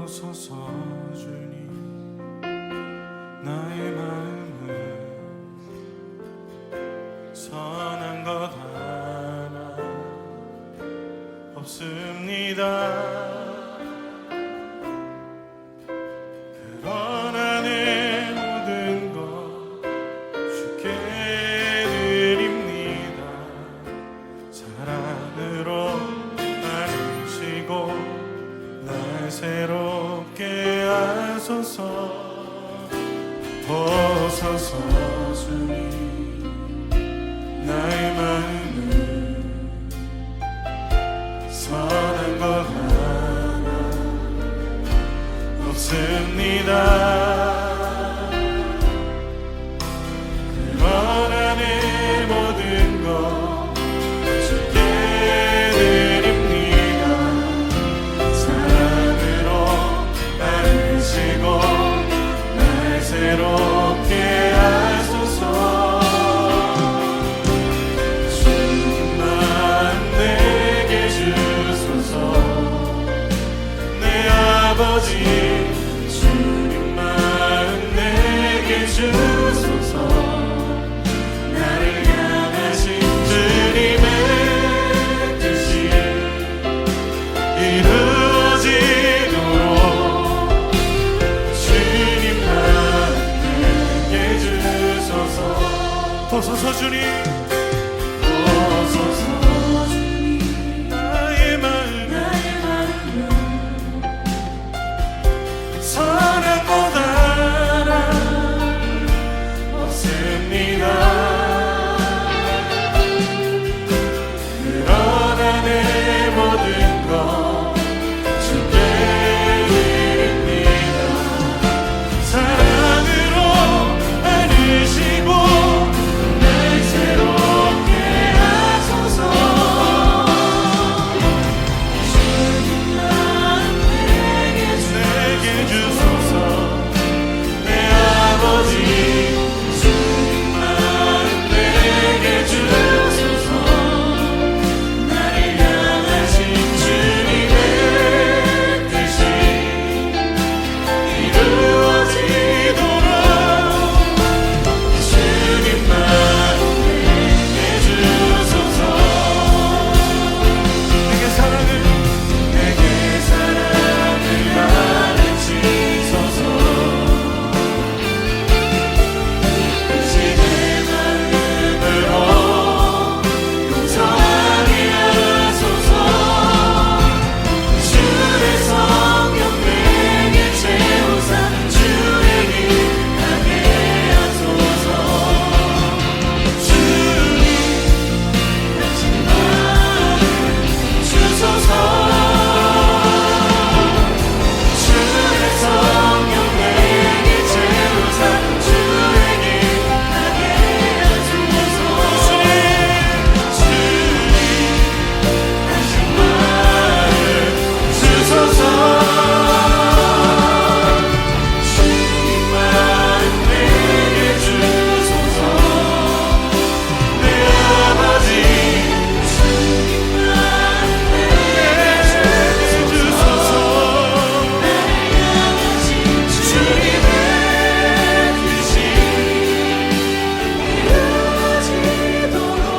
보소서 주님. 나의 마음은 선한 것 하나 없습니다. 그러나 내 모든 것 주께 드립니다. 사랑으로 안으시고 날 새롭게 하소서. 보소서 주님. 나의 마음은 선한 것 하나 없습니다. 그러나 내 모든 것 주께 드립니다. 사랑으로 안으시고 날 새롭게 하소서. 주님만 내게 주소서. 내 아버지 주님만 내게 주소서. 나를 향하신 주님의 뜻이 이루어지도록 주님만 내게 주소서. 보소서 주님. 보소서 주님. 나의 마음은 선한 것 하나 없습니다. 그러나 내 모든 것 주께 드립니다. 사랑으로 안으시고 날 새롭게 하소서. 주님만 내게 주소서. 내 아버지 주님만 내게 주소서. 나를 향하신 주님의 뜻이 이루어지도록 주님만 내게 주소서. 내게 사랑을 가르치소서. 당신의 마음으로 용서하게 하소서. 주의 성령 내게 채우사 주의 길 가게 하소서. 주님 당신 마음을 주소서. 주의 성령 내게 채우사 주의 길 가게 하소서. 주님 당신 마음을 주소서. 주님만 내게 주소서. 내 아버지 주님만 내게 주소서. 나를 향하신 주님의 뜻이 이루어지도록.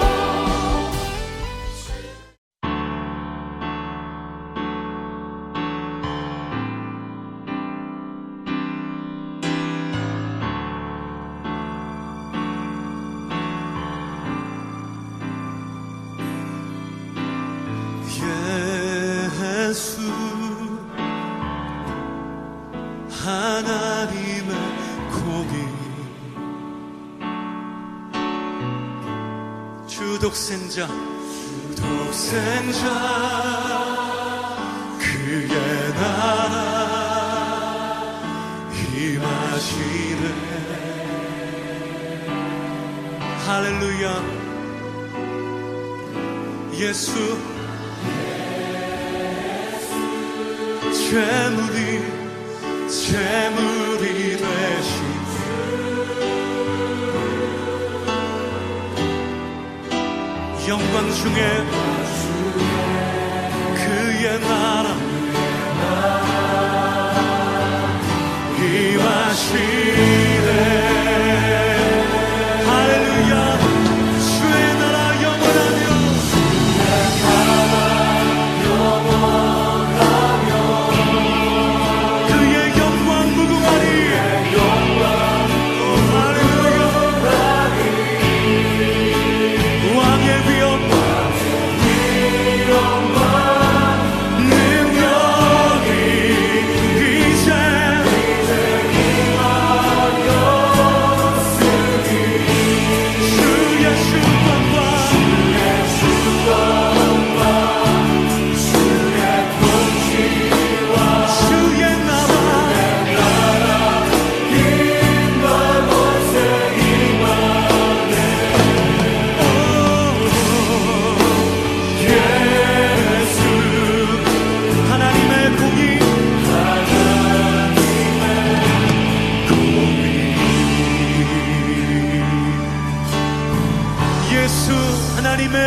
예수 하나님의 공의 주독생자 그의 나라 임하시네. 할렐루야. 예수 재물이 되신 영광 중에 그의 나라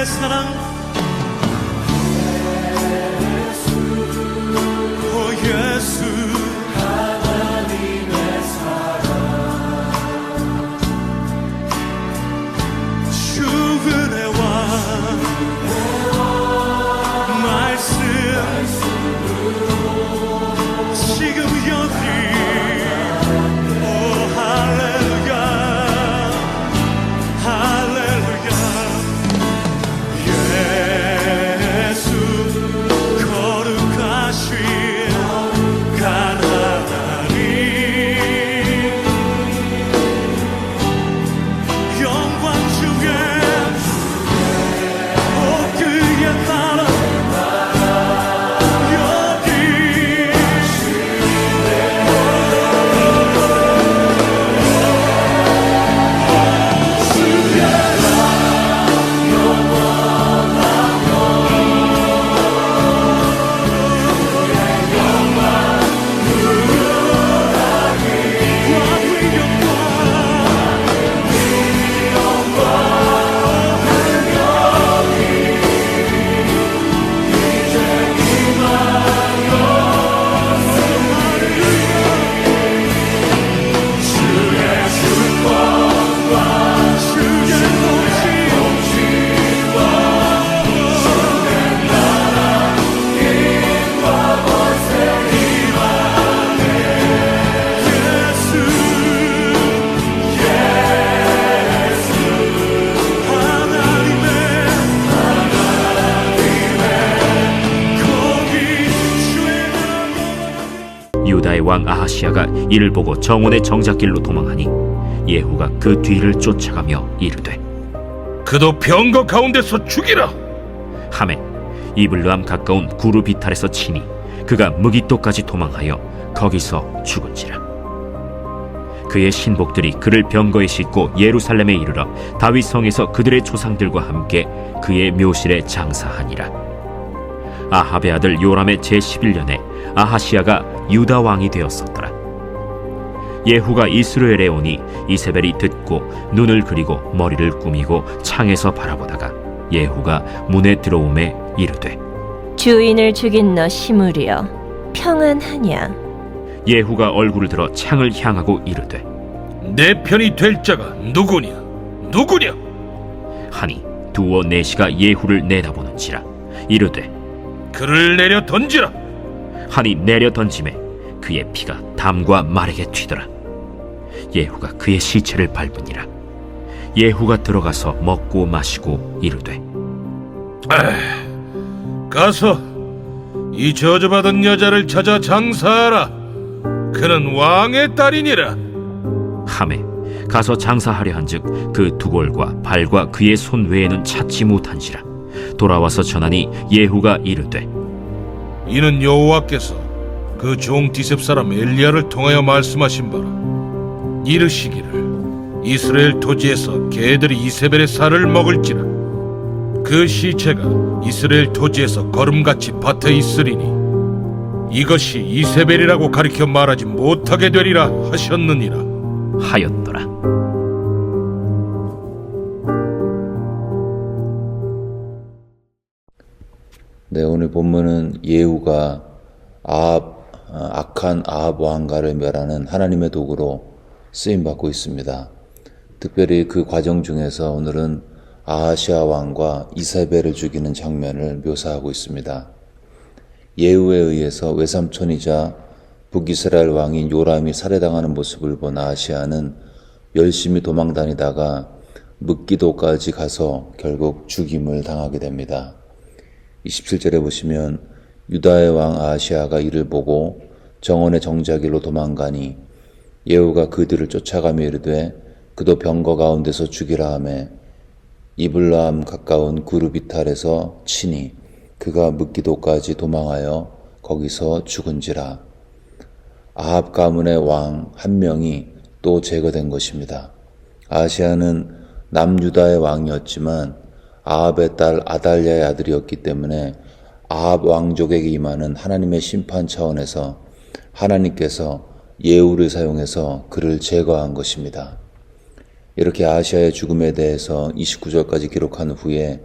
하나님의 사랑 오 예수 하나님의 사랑 주은혜 지금 여기 오 할렐루야 할렐루야 예수 거룩하신 하나님 영광 중에 오 그의 나라 유다의 왕 아하시야가 이를 보고 정원의 정작길로 도망하니 예후가 그 뒤를 쫓아가며 이르되 그도 병거 가운데서 죽이라. 하매 이블르함 가까운 구루 비탈에서 치니 그가 무기토까지 도망하여 거기서 죽은지라. 그의 신복들이 그를 병거에 싣고 예루살렘에 이르러 다윗 성에서 그들의 조상들과 함께 그의 묘실에 장사하니라. 아합의 아들 요람의 제11년에 아하시야가 유다 왕이 되었었더라. 예후가 이스라엘에 오니 이세벨이 듣고 눈을 그리고 머리를 꾸미고 창에서 바라보다가 예후가 문에 들어오매 이르되 주인을 죽인 너 시므리여 평안하냐. 예후가 얼굴을 들어 창을 향하고 이르되 내 편이 될 자가 누구냐 누구냐. 하니 두어 내시가 예후를 내다보는지라. 이르되 그를 내려 던지라. 하니 내려 던짐에 그의 피가 담과 말에게 튀더라. 예후가 그의 시체를 밟으니라. 예후가 들어가서 먹고 마시고 이르되 가서 이 저주받은 여자를 찾아 장사하라. 그는 왕의 딸이니라. 하매 가서 장사하려 한즉 그 두골과 발과 그의 손 외에는 찾지 못한지라. 돌아와서 전하니 예후가 이르되 이는 여호와께서 그 종 디셉 사람 엘리야를 통하여 말씀하신 바라. 이르시기를 이스라엘 토지에서 개들이 이세벨의 살을 먹을지라. 그 시체가 이스라엘 토지에서 거름같이 밭에 있으리니 이것이 이세벨이라고 가리켜 말하지 못하게 되리라 하셨느니라 하였더라. 네, 오늘 본문은 예후가 악한 아합 왕가를 멸하는 하나님의 도구로 쓰임받고 있습니다. 특별히 그 과정 중에서 오늘은 아하시아 왕과 이세벨을 죽이는 장면을 묘사하고 있습니다. 예후에 의해서 외삼촌이자 북이스라엘 왕인 요람이 살해당하는 모습을 본 아하시아는 열심히 도망다니다가 므기도까지 가서 결국 죽임을 당하게 됩니다. 27절에 보시면 유다의 왕 아하시아가 이를 보고 정원의 정자길로 도망가니 예후가 그들을 쫓아가며 이르되 그도 병거 가운데서 죽이라 하매 이블라함 가까운 구르비탈에서 치니 그가 므기도까지 도망하여 거기서 죽은지라. 아합 가문의 왕 한 명이 또 제거된 것입니다. 아하시아는 남유다의 왕이었지만 아합의 딸 아달랴의 아들이었기 때문에 아합 왕족에게 임하는 하나님의 심판 차원에서 하나님께서 예후를 사용해서 그를 제거한 것입니다. 이렇게 아하시아의 죽음에 대해서 29절까지 기록한 후에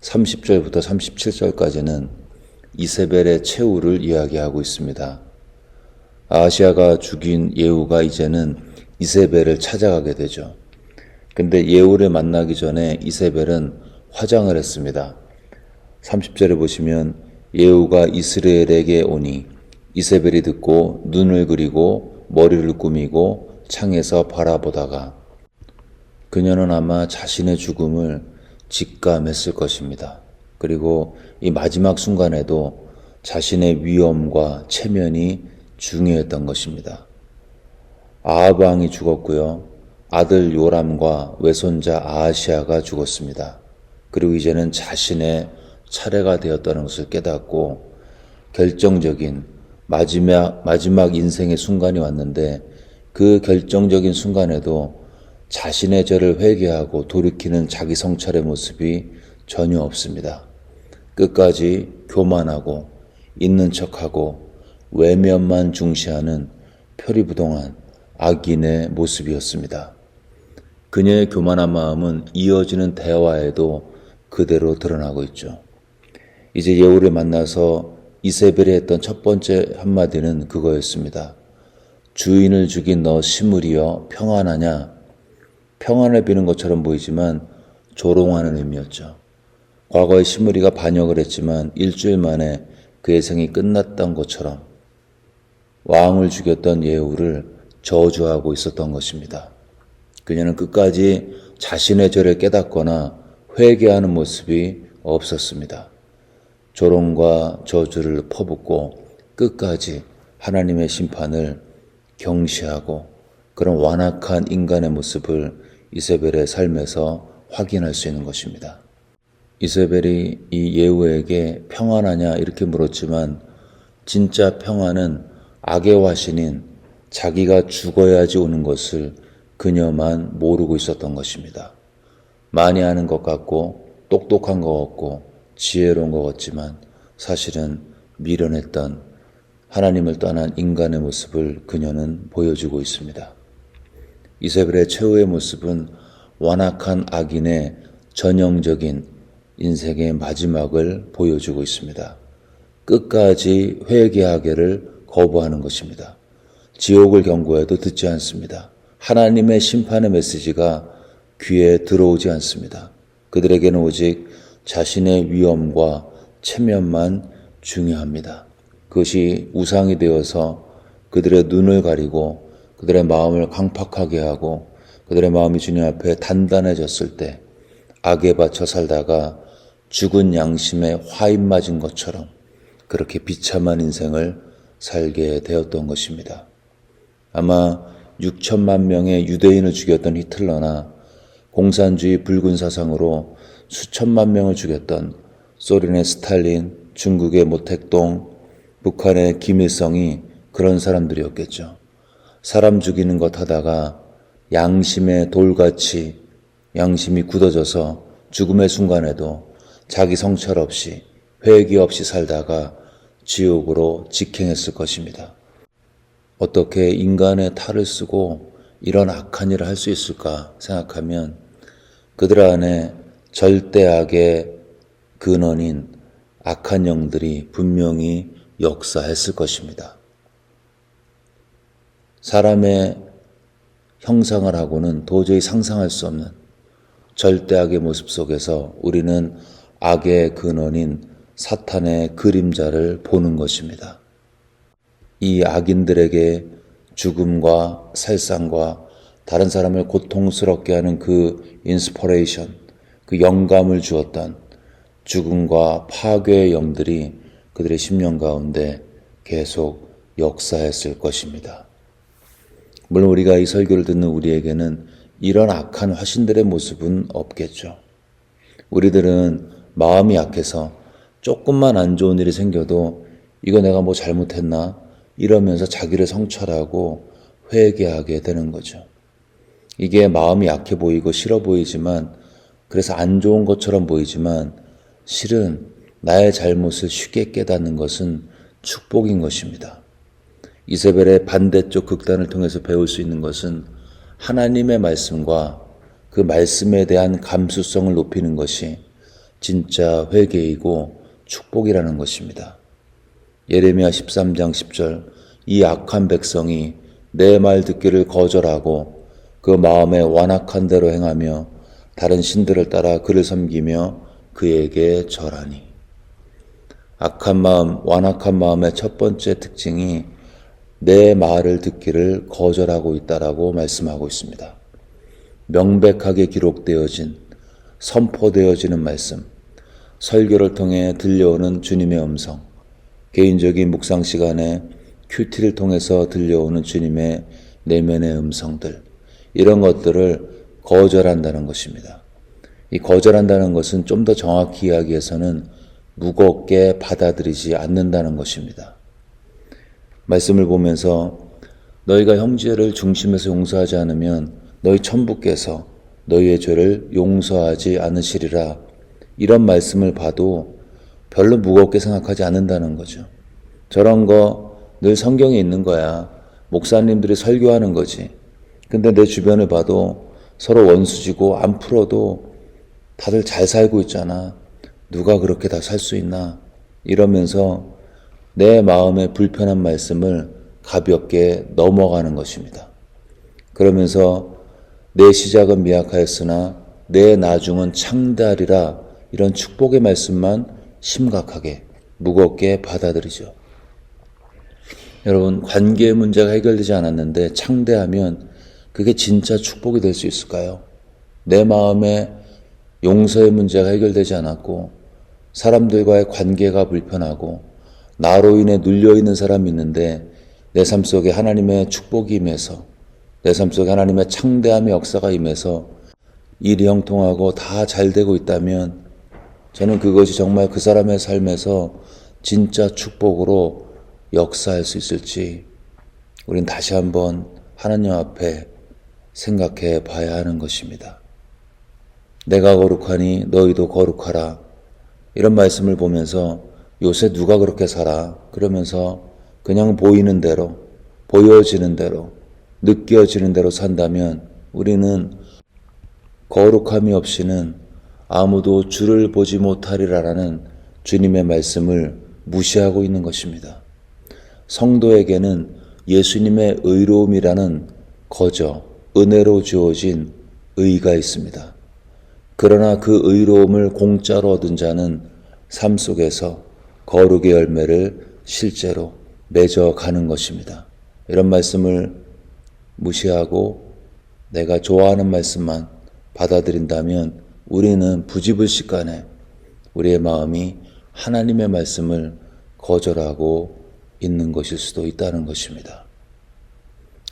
30절부터 37절까지는 이세벨의 최후를 이야기하고 있습니다. 아하시아가 죽인 예후가 이제는 이세벨을 찾아가게 되죠. 근데 예후를 만나기 전에 이세벨은 화장을 했습니다. 30절에 보시면 예후가 이스라엘에게 오니 이세벨이 듣고 눈을 그리고 머리를 꾸미고 창에서 바라보다가 그녀는 아마 자신의 죽음을 직감했을 것입니다. 그리고 이 마지막 순간에도 자신의 위엄과 체면이 중요했던 것입니다. 아합 왕이 죽었고요. 아들 요람과 외손자 아하시아가 죽었습니다. 그리고 이제는 자신의 차례가 되었다는 것을 깨닫고 결정적인 마지막 인생의 순간이 왔는데 그 결정적인 순간에도 자신의 죄를 회개하고 돌이키는 자기 성찰의 모습이 전혀 없습니다. 끝까지 교만하고 있는 척하고 외면만 중시하는 표리부동한 악인의 모습이었습니다. 그녀의 교만한 마음은 이어지는 대화에도 그대로 드러나고 있죠. 이제 예후를 만나서 이세벨이 했던 첫 번째 한마디는 그거였습니다. 주인을 죽인 너 시므리여 평안하냐? 평안을 비는 것처럼 보이지만 조롱하는 의미였죠. 과거에 시므리가 반역을 했지만 일주일 만에 그의 생이 끝났던 것처럼 왕을 죽였던 예후를 저주하고 있었던 것입니다. 그녀는 끝까지 자신의 죄를 깨닫거나 회개하는 모습이 없었습니다. 조롱과 저주를 퍼붓고 끝까지 하나님의 심판을 경시하고 그런 완악한 인간의 모습을 이세벨의 삶에서 확인할 수 있는 것입니다. 이세벨이 이 예후에게 평안하냐 이렇게 물었지만 진짜 평안은 악의 화신인 자기가 죽어야지 오는 것을 그녀만 모르고 있었던 것입니다. 많이 아는 것 같고 똑똑한 것 같고 지혜로운 것 같지만 사실은 미련했던 하나님을 떠난 인간의 모습을 그녀는 보여주고 있습니다. 이세벨의 최후의 모습은 완악한 악인의 전형적인 인생의 마지막을 보여주고 있습니다. 끝까지 회개하기를 거부하는 것입니다. 지옥을 경고해도 듣지 않습니다. 하나님의 심판의 메시지가 귀에 들어오지 않습니다. 그들에게는 오직 자신의 위엄과 체면만 중요합니다. 그것이 우상이 되어서 그들의 눈을 가리고 그들의 마음을 강팍하게 하고 그들의 마음이 주님 앞에 단단해졌을 때 악에 받쳐 살다가 죽은 양심에 화인 맞은 것처럼 그렇게 비참한 인생을 살게 되었던 것입니다. 아마 6천만 명의 유대인을 죽였던 히틀러나 공산주의 붉은 사상으로 수천만 명을 죽였던 소련의 스탈린, 중국의 모택동, 북한의 김일성이 그런 사람들이었겠죠. 사람 죽이는 것 하다가 양심의 돌같이 양심이 굳어져서 죽음의 순간에도 자기 성찰 없이 회개 없이 살다가 지옥으로 직행했을 것입니다. 어떻게 인간의 탈을 쓰고 이런 악한 일을 할 수 있을까 생각하면 그들 안에 절대악의 근원인 악한 영들이 분명히 역사했을 것입니다. 사람의 형상을 하고는 도저히 상상할 수 없는 절대악의 모습 속에서 우리는 악의 근원인 사탄의 그림자를 보는 것입니다. 이 악인들에게 죽음과 살상과 다른 사람을 고통스럽게 하는 그 인스퍼레이션, 그 영감을 주었던 죽음과 파괴의 영들이 그들의 심령 가운데 계속 역사했을 것입니다. 물론 우리가 이 설교를 듣는 우리에게는 이런 악한 화신들의 모습은 없겠죠. 우리들은 마음이 약해서 조금만 안 좋은 일이 생겨도 이거 내가 뭐 잘못했나? 이러면서 자기를 성찰하고 회개하게 되는 거죠. 이게 마음이 약해 보이고 싫어 보이지만 그래서 안 좋은 것처럼 보이지만 실은 나의 잘못을 쉽게 깨닫는 것은 축복인 것입니다. 이세벨의 반대쪽 극단을 통해서 배울 수 있는 것은 하나님의 말씀과 그 말씀에 대한 감수성을 높이는 것이 진짜 회개이고 축복이라는 것입니다. 예레미야 13장 10절, 이 악한 백성이 내 말 듣기를 거절하고 그 마음에 완악한 대로 행하며 다른 신들을 따라 그를 섬기며 그에게 절하니. 악한 마음, 완악한 마음의 첫 번째 특징이 내 말을 듣기를 거절하고 있다라고 말씀하고 있습니다. 명백하게 기록되어진, 선포되어지는 말씀, 설교를 통해 들려오는 주님의 음성, 개인적인 묵상 시간에 큐티를 통해서 들려오는 주님의 내면의 음성들, 이런 것들을 거절한다는 것입니다. 이 거절한다는 것은 좀 더 정확히 이야기해서는 무겁게 받아들이지 않는다는 것입니다. 말씀을 보면서 너희가 형제를 중심에서 용서하지 않으면 너희 천부께서 너희의 죄를 용서하지 않으시리라, 이런 말씀을 봐도 별로 무겁게 생각하지 않는다는 거죠. 저런 거 늘 성경에 있는 거야. 목사님들이 설교하는 거지. 근데 내 주변을 봐도 서로 원수지고 안 풀어도 다들 잘 살고 있잖아. 누가 그렇게 다 살 수 있나? 이러면서 내 마음의 불편한 말씀을 가볍게 넘어가는 것입니다. 그러면서 내 시작은 미약하였으나 내 나중은 창대하리라, 이런 축복의 말씀만 심각하게 무겁게 받아들이죠. 여러분, 관계의 문제가 해결되지 않았는데 창대하면 그게 진짜 축복이 될 수 있을까요? 내 마음에 용서의 문제가 해결되지 않았고 사람들과의 관계가 불편하고 나로 인해 눌려있는 사람이 있는데 내 삶 속에 하나님의 축복이 임해서, 내 삶 속에 하나님의 창대함의 역사가 임해서 일이 형통하고 다 잘 되고 있다면 저는 그것이 정말 그 사람의 삶에서 진짜 축복으로 역사할 수 있을지 우린 다시 한번 하나님 앞에 생각해 봐야 하는 것입니다. 내가 거룩하니 너희도 거룩하라, 이런 말씀을 보면서 요새 누가 그렇게 살아? 그러면서 그냥 보이는 대로, 보여지는 대로, 느껴지는 대로 산다면 우리는 거룩함이 없이는 아무도 주를 보지 못하리라라는 주님의 말씀을 무시하고 있는 것입니다. 성도에게는 예수님의 의로움이라는 거저 은혜로 주어진 의가 있습니다. 그러나 그 의로움을 공짜로 얻은 자는 삶 속에서 거룩의 열매를 실제로 맺어가는 것입니다. 이런 말씀을 무시하고 내가 좋아하는 말씀만 받아들인다면 우리는 부지불식간에 우리의 마음이 하나님의 말씀을 거절하고 있는 것일 수도 있다는 것입니다.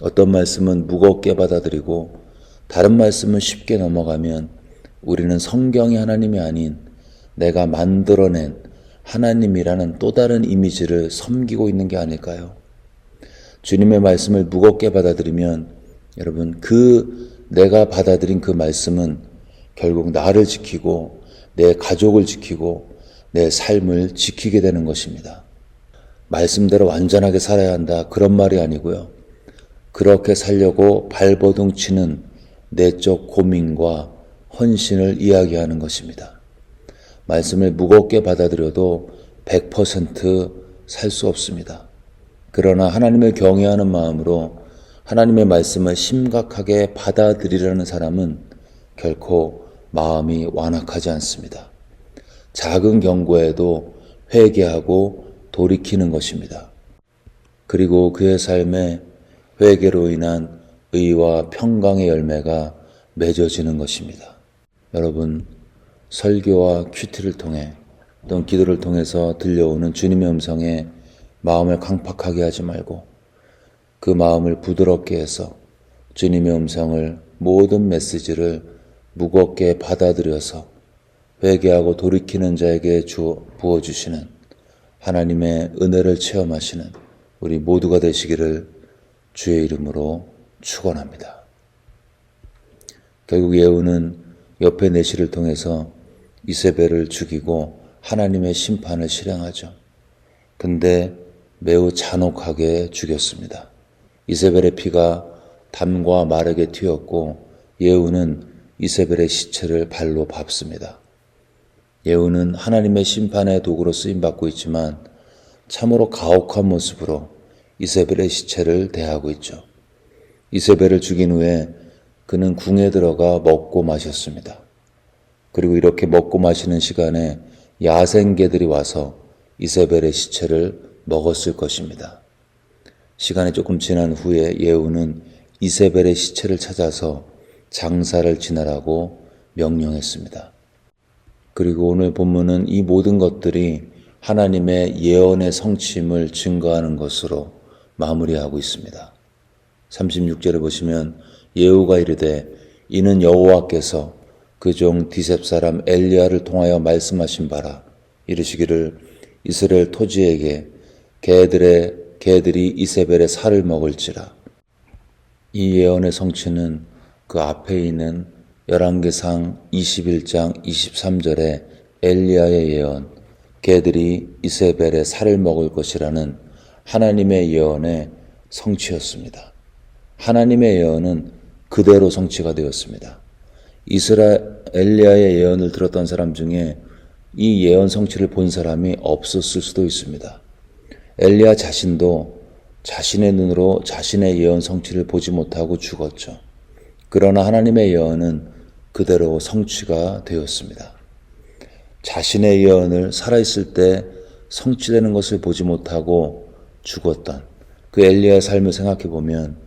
어떤 말씀은 무겁게 받아들이고 다른 말씀은 쉽게 넘어가면 우리는 성경이 하나님이 아닌 내가 만들어낸 하나님이라는 또 다른 이미지를 섬기고 있는 게 아닐까요? 주님의 말씀을 무겁게 받아들이면 여러분, 내가 받아들인 그 말씀은 결국 나를 지키고 내 가족을 지키고 내 삶을 지키게 되는 것입니다. 말씀대로 완전하게 살아야 한다, 그런 말이 아니고요. 그렇게 살려고 발버둥 치는 내적 고민과 헌신을 이야기하는 것입니다. 말씀을 무겁게 받아들여도 100% 살 수 없습니다. 그러나 하나님을 경외하는 마음으로 하나님의 말씀을 심각하게 받아들이려는 사람은 결코 마음이 완악하지 않습니다. 작은 경고에도 회개하고 돌이키는 것입니다. 그리고 그의 삶에 회개로 인한 의와 평강의 열매가 맺어지는 것입니다. 여러분, 설교와 큐티를 통해 또는 기도를 통해서 들려오는 주님의 음성에 마음을 강팍하게 하지 말고 그 마음을 부드럽게 해서 주님의 음성을, 모든 메시지를 무겁게 받아들여서 회개하고 돌이키는 자에게 부어주시는 하나님의 은혜를 체험하시는 우리 모두가 되시기를 주의 이름으로 축원합니다. 결국 예후는 옆에 내시를 통해서 이세벨을 죽이고 하나님의 심판을 실행하죠. 근데 매우 잔혹하게 죽였습니다. 이세벨의 피가 담과 마르게 튀었고 예후는 이세벨의 시체를 발로 밟습니다. 예후는 하나님의 심판의 도구로 쓰임받고 있지만 참으로 가혹한 모습으로 이세벨의 시체를 대하고 있죠. 이세벨을 죽인 후에 그는 궁에 들어가 먹고 마셨습니다. 그리고 이렇게 먹고 마시는 시간에 야생개들이 와서 이세벨의 시체를 먹었을 것입니다. 시간이 조금 지난 후에 예후는 이세벨의 시체를 찾아서 장사를 지내라고 명령했습니다. 그리고 오늘 본문은 이 모든 것들이 하나님의 예언의 성취임을 증거하는 것으로 마무리하고 있습니다. 36절에 보시면 예후가 이르되 이는 여호와께서 그 종 디셉 사람 엘리야를 통하여 말씀하신 바라. 이르시기를 이스라엘 토지에게 개들이 이세벨의 살을 먹을지라. 이 예언의 성취는 그 앞에 있는 열왕기상 21장 23절에 엘리야의 예언, 개들이 이세벨의 살을 먹을 것이라는 하나님의 예언의 성취였습니다. 하나님의 예언은 그대로 성취가 되었습니다. 엘리야의 예언을 들었던 사람 중에 이 예언 성취를 본 사람이 없었을 수도 있습니다. 엘리야 자신도 자신의 눈으로 자신의 예언 성취를 보지 못하고 죽었죠. 그러나 하나님의 예언은 그대로 성취가 되었습니다. 자신의 예언을 살아있을 때 성취되는 것을 보지 못하고 죽었던 그 엘리야의 삶을 생각해 보면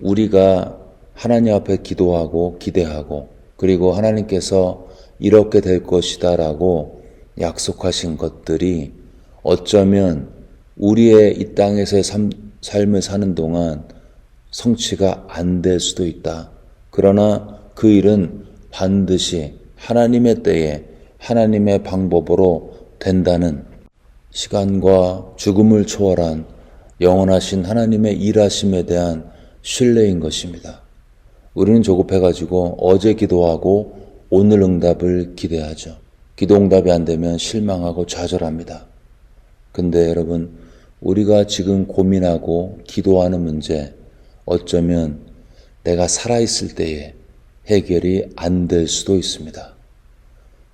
우리가 하나님 앞에 기도하고 기대하고 그리고 하나님께서 이렇게 될 것이다 라고 약속하신 것들이 어쩌면 우리의 이 땅에서의 삶을 사는 동안 성취가 안 될 수도 있다. 그러나 그 일은 반드시 하나님의 때에 하나님의 방법으로 된다는 시간과 죽음을 초월한 영원하신 하나님의 일하심에 대한 신뢰인 것입니다. 우리는 조급해가지고 어제 기도하고 오늘 응답을 기대하죠. 기도 응답이 안 되면 실망하고 좌절합니다. 근데 여러분, 우리가 지금 고민하고 기도하는 문제, 어쩌면 내가 살아있을 때에 해결이 안 될 수도 있습니다.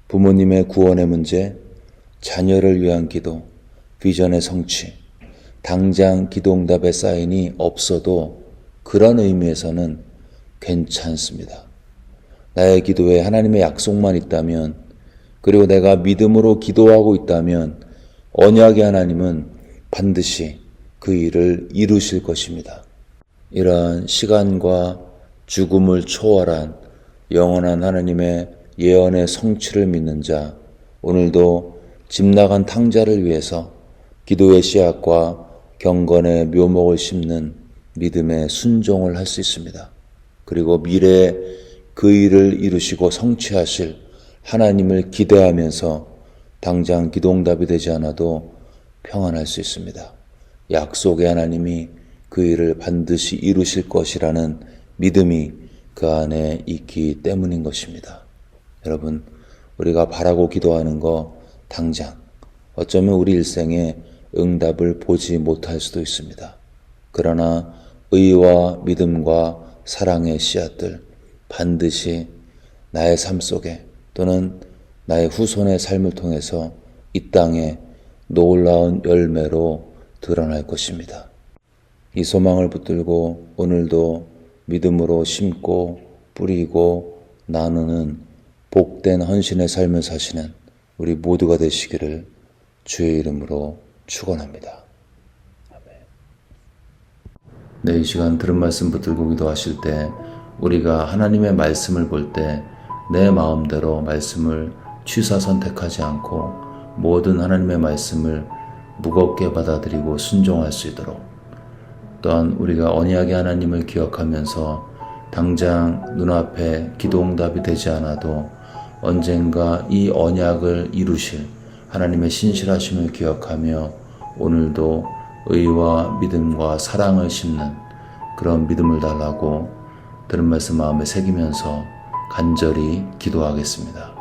부모님의 구원의 문제, 자녀를 위한 기도, 비전의 성취, 당장 기도응답의 사인이 없어도 그런 의미에서는 괜찮습니다. 나의 기도에 하나님의 약속만 있다면, 그리고 내가 믿음으로 기도하고 있다면 언약의 하나님은 반드시 그 일을 이루실 것입니다. 이러한 시간과 죽음을 초월한 영원한 하나님의 예언의 성취를 믿는 자, 오늘도 집 나간 탕자를 위해서 기도의 씨앗과 경건의 묘목을 심는 믿음의 순종을 할 수 있습니다. 그리고 미래에 그 일을 이루시고 성취하실 하나님을 기대하면서 당장 기도응답이 되지 않아도 평안할 수 있습니다. 약속의 하나님이 그 일을 반드시 이루실 것이라는 믿음이 그 안에 있기 때문인 것입니다. 여러분, 우리가 바라고 기도하는 거 당장 어쩌면 우리 일생에 응답을 보지 못할 수도 있습니다. 그러나 의와 믿음과 사랑의 씨앗들 반드시 나의 삶 속에 또는 나의 후손의 삶을 통해서 이 땅에 놀라운 열매로 드러날 것입니다. 이 소망을 붙들고 오늘도 믿음으로 심고 뿌리고 나누는 복된 헌신의 삶을 사시는 우리 모두가 되시기를 주의 이름으로 축원합니다. 아멘. 네, 이 시간 들은 말씀 붙들고 기도하실 때 우리가 하나님의 말씀을 볼 때 내 마음대로 말씀을 취사 선택하지 않고 모든 하나님의 말씀을 무겁게 받아들이고 순종할 수 있도록, 또한 우리가 언약의 하나님을 기억하면서 당장 눈앞에 기도응답이 되지 않아도 언젠가 이 언약을 이루실 하나님의 신실하심을 기억하며 오늘도 의와 믿음과 사랑을 심는 그런 믿음을 달라고 들은 말씀 마음에 새기면서 간절히 기도하겠습니다.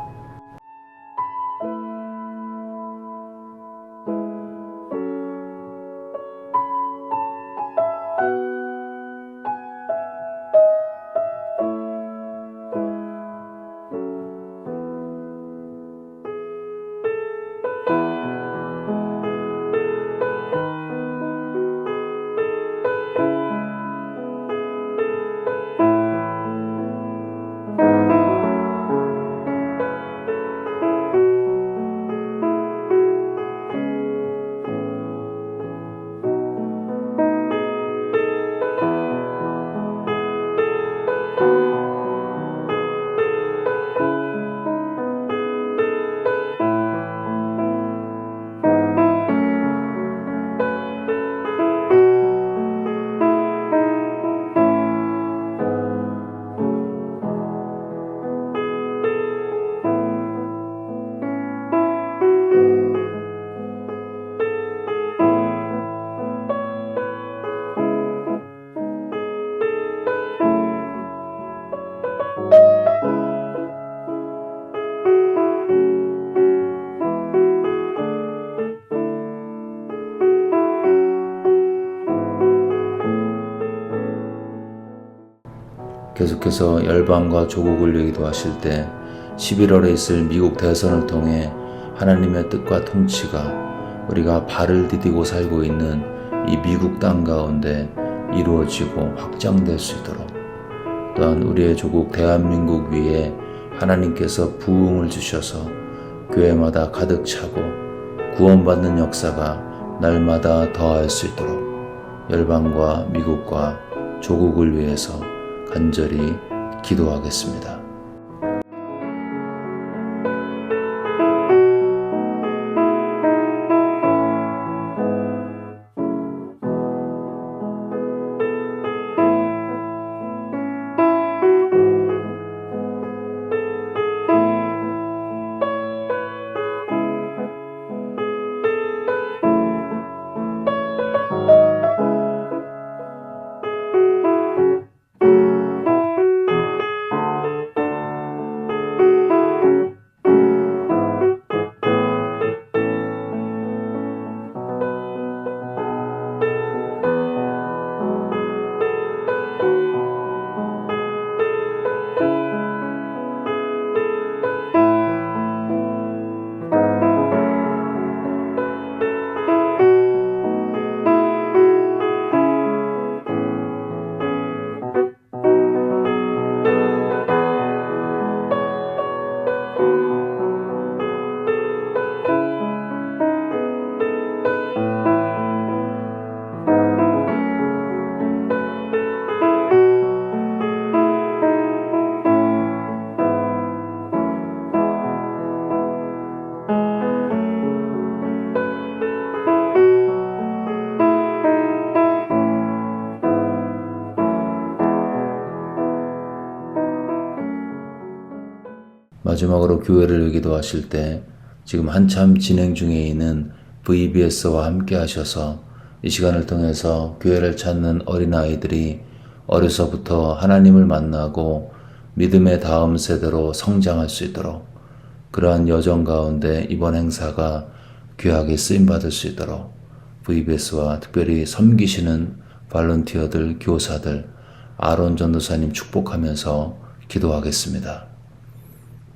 계속해서 열방과 조국을 얘기도하실 때 11월에 있을 미국 대선을 통해 하나님의 뜻과 통치가 우리가 발을 디디고 살고 있는 이 미국 땅 가운데 이루어지고 확장될 수 있도록, 또한 우리의 조국 대한민국 위에 하나님께서 부흥을 주셔서 교회마다 가득 차고 구원받는 역사가 날마다 더할 수 있도록 열방과 미국과 조국을 위해서 간절히 기도하겠습니다. 마지막으로 교회를 기도하실 때 지금 한참 진행 중에 있는 VBS와 함께 하셔서 이 시간을 통해서 교회를 찾는 어린아이들이 어려서부터 하나님을 만나고 믿음의 다음 세대로 성장할 수 있도록, 그러한 여정 가운데 이번 행사가 귀하게 쓰임받을 수 있도록 VBS와 특별히 섬기시는 발런티어들, 교사들, 아론 전도사님 축복하면서 기도하겠습니다.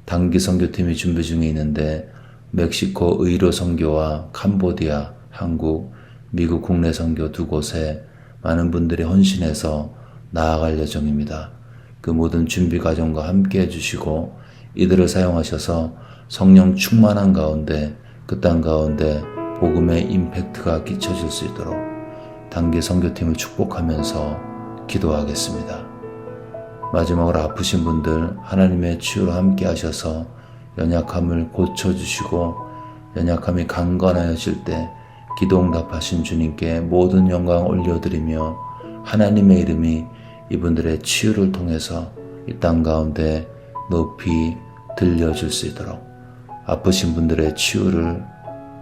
단기 선교팀이 준비 중에 있는데 멕시코 의료 선교와 캄보디아, 한국, 미국 국내 선교 두 곳에 많은 분들이 헌신해서 나아갈 예정입니다. 그 모든 준비 과정과 함께 해주시고 이들을 사용하셔서 성령 충만한 가운데 그 땅 가운데 복음의 임팩트가 끼쳐질 수 있도록 단기 선교팀을 축복하면서 기도하겠습니다. 마지막으로 아프신 분들 하나님의 치유로 함께 하셔서 연약함을 고쳐주시고 연약함이 강건하여질 때 기도응답하신 주님께 모든 영광 올려드리며 하나님의 이름이 이분들의 치유를 통해서 이 땅 가운데 높이 들려질 수 있도록 아프신 분들의 치유를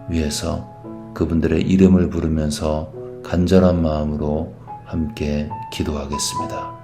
위해서 그분들의 이름을 부르면서 간절한 마음으로 함께 기도하겠습니다.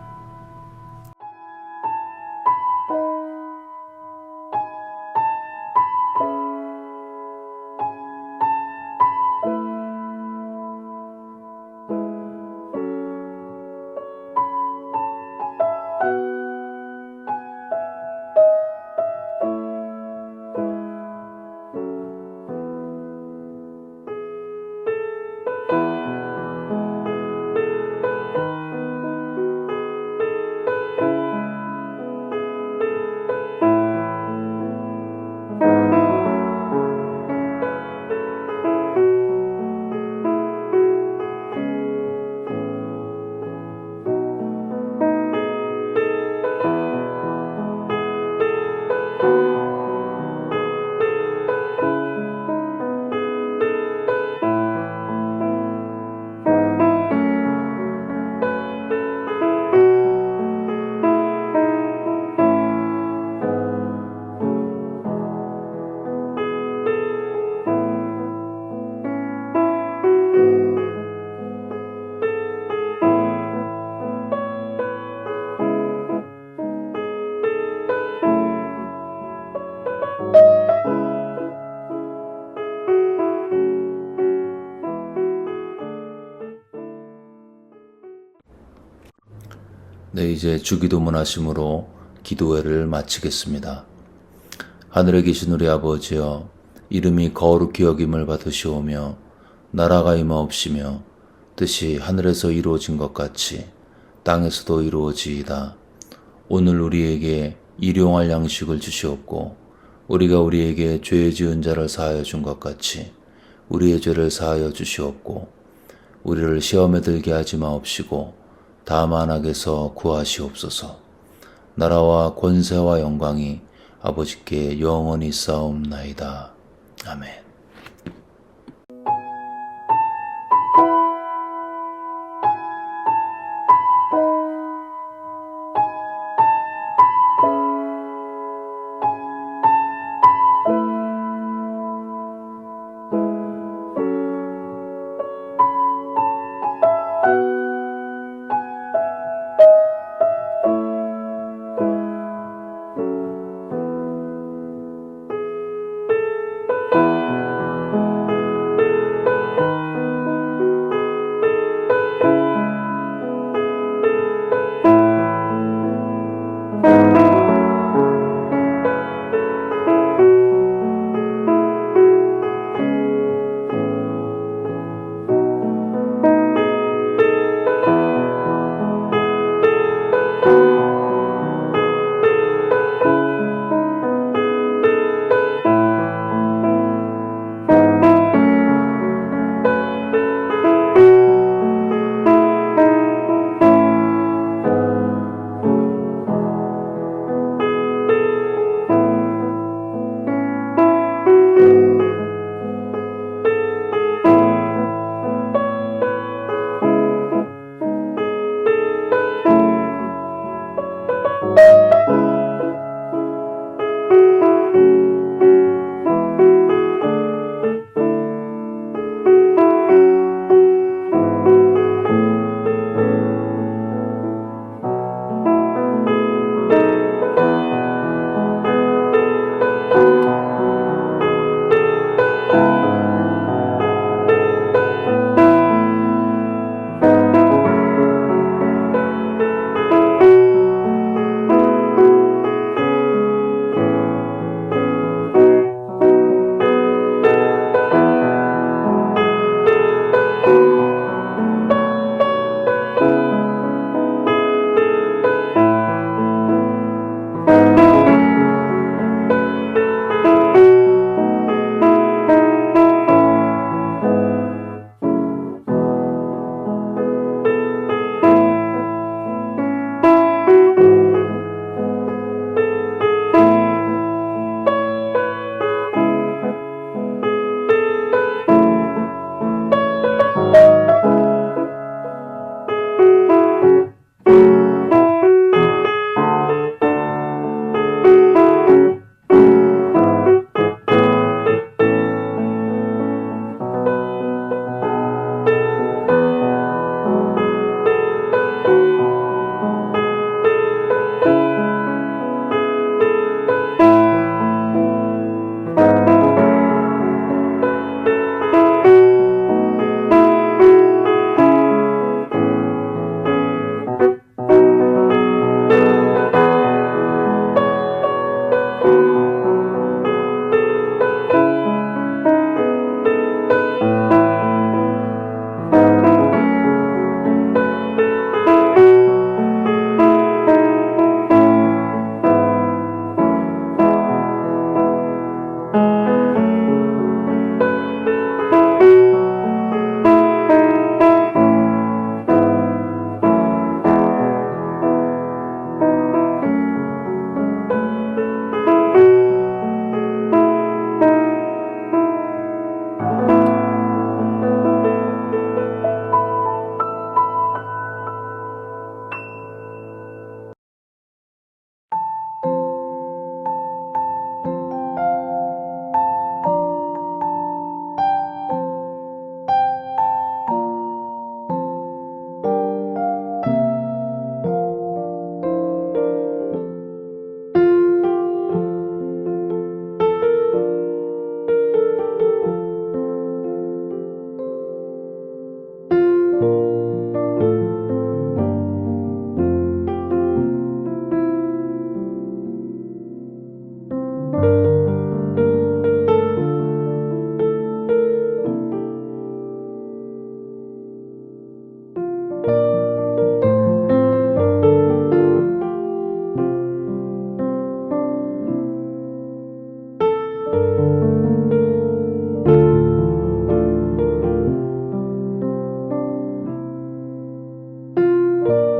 네, 이제 주기도문 하심으로 기도회를 마치겠습니다. 하늘에 계신 우리 아버지여, 이름이 거룩히 여김을 받으시오며 나라가 임하옵시며 뜻이 하늘에서 이루어진 것 같이 땅에서도 이루어지이다. 오늘 우리에게 일용할 양식을 주시옵고 우리가 우리에게 죄 지은 자를 사하여 준 것 같이 우리의 죄를 사하여 주시옵고 우리를 시험에 들게 하지 마옵시고 다만 악에서 구하시옵소서. 나라와 권세와 영광이 아버지께 영원히 싸움나이다. 아멘. 아멘.